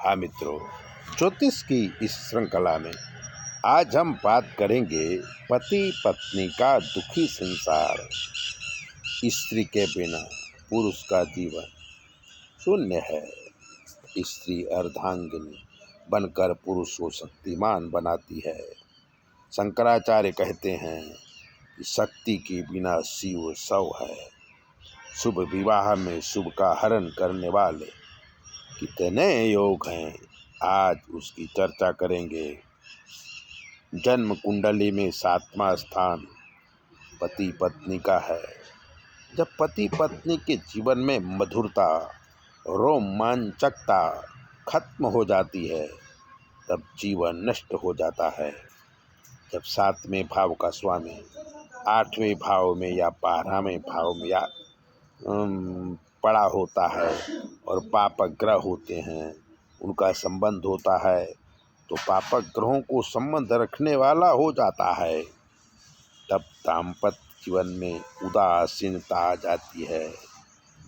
हाँ मित्रों, ज्योतिष की इस श्रृंखला में आज हम बात करेंगे पति पत्नी का दुखी संसार। स्त्री के बिना पुरुष का जीवन शून्य है। स्त्री अर्धांगिनी बनकर पुरुष को शक्तिमान बनाती है। शंकराचार्य कहते हैं कि शक्ति के बिना शिव शव है। शुभ विवाह में शुभ का हरण करने वाले कितने योग हैं, आज उसकी चर्चा करेंगे। जन्म कुंडली में 7वां स्थान पति पत्नी का है। जब पति पत्नी के जीवन में मधुरता, रोमांचकता खत्म हो जाती है, तब जीवन नष्ट हो जाता है। जब 7वें भाव का स्वामी 8वें भाव में या 12वें भाव में या पड़ा होता है और पापक ग्रह होते हैं, उनका संबंध होता है, तो पापक ग्रहों को संबंध रखने वाला हो जाता है, तब दाम्पत्य जीवन में उदासीनता आ जाती है।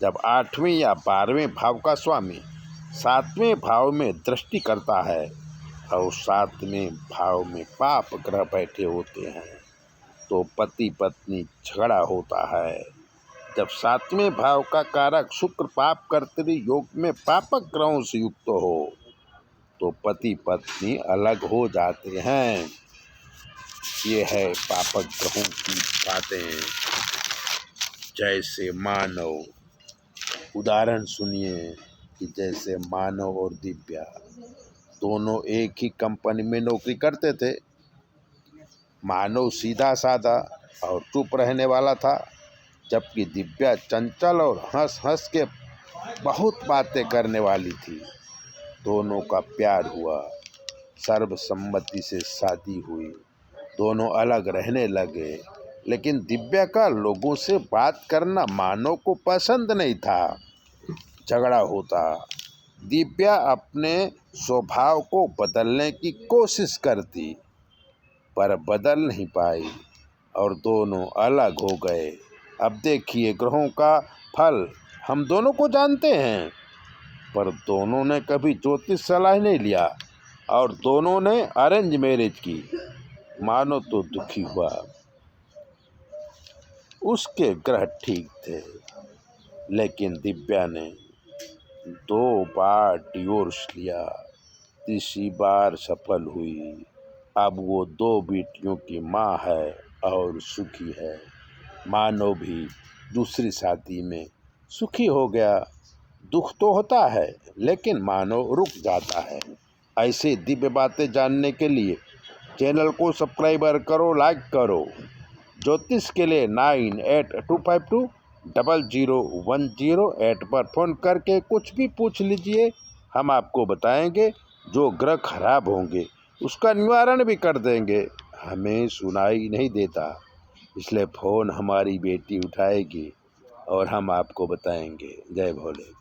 जब 8वें या 12वें भाव का स्वामी 7वें भाव में दृष्टि करता है और 7वें भाव में पाप ग्रह बैठे होते हैं, तो पति पत्नी झगड़ा होता है। जब 7वें भाव का कारक शुक्र पाप कर्तरी योग में पापक ग्रहों से युक्त हो, तो पति पत्नी अलग हो जाते हैं। ये है पापक ग्रहों की बातें। जैसे मानव, उदाहरण सुनिए कि जैसे मानव और दिव्या दोनों एक ही कंपनी में नौकरी करते थे। मानव सीधा साधा और चुप रहने वाला था, जबकि दिव्या चंचल और हंस हंस के बहुत बातें करने वाली थी। दोनों का प्यार हुआ, सर्वसम्मति से शादी हुई, दोनों अलग रहने लगे। लेकिन दिव्या का लोगों से बात करना मानव को पसंद नहीं था, झगड़ा होता। दिव्या अपने स्वभाव को बदलने की कोशिश करती, पर बदल नहीं पाई और दोनों अलग हो गए। अब देखिए ग्रहों का फल हम दोनों को जानते हैं, पर दोनों ने कभी ज्योतिष सलाह नहीं लिया और दोनों ने अरेंज मैरिज की। मानो तो दुखी हुआ। उसके ग्रह ठीक थे, लेकिन दिव्या ने 2 बार डिवोर्स लिया, तीसरी बार सफल हुई। अब वो 2 बेटियों की माँ है और सुखी है। मानव भी दूसरी शादी में सुखी हो गया। दुख तो होता है, लेकिन मानव रुक जाता है। ऐसे दिव्य बातें जानने के लिए चैनल को सब्सक्राइब करो, लाइक करो। ज्योतिष के लिए 9825200108 पर फ़ोन करके कुछ भी पूछ लीजिए, हम आपको बताएंगे। जो ग्रह खराब होंगे उसका निवारण भी कर देंगे। हमें सुनाई नहीं देता, इसलिए फ़ोन हमारी बेटी उठाएगी और हम आपको बताएंगे। जय भोले।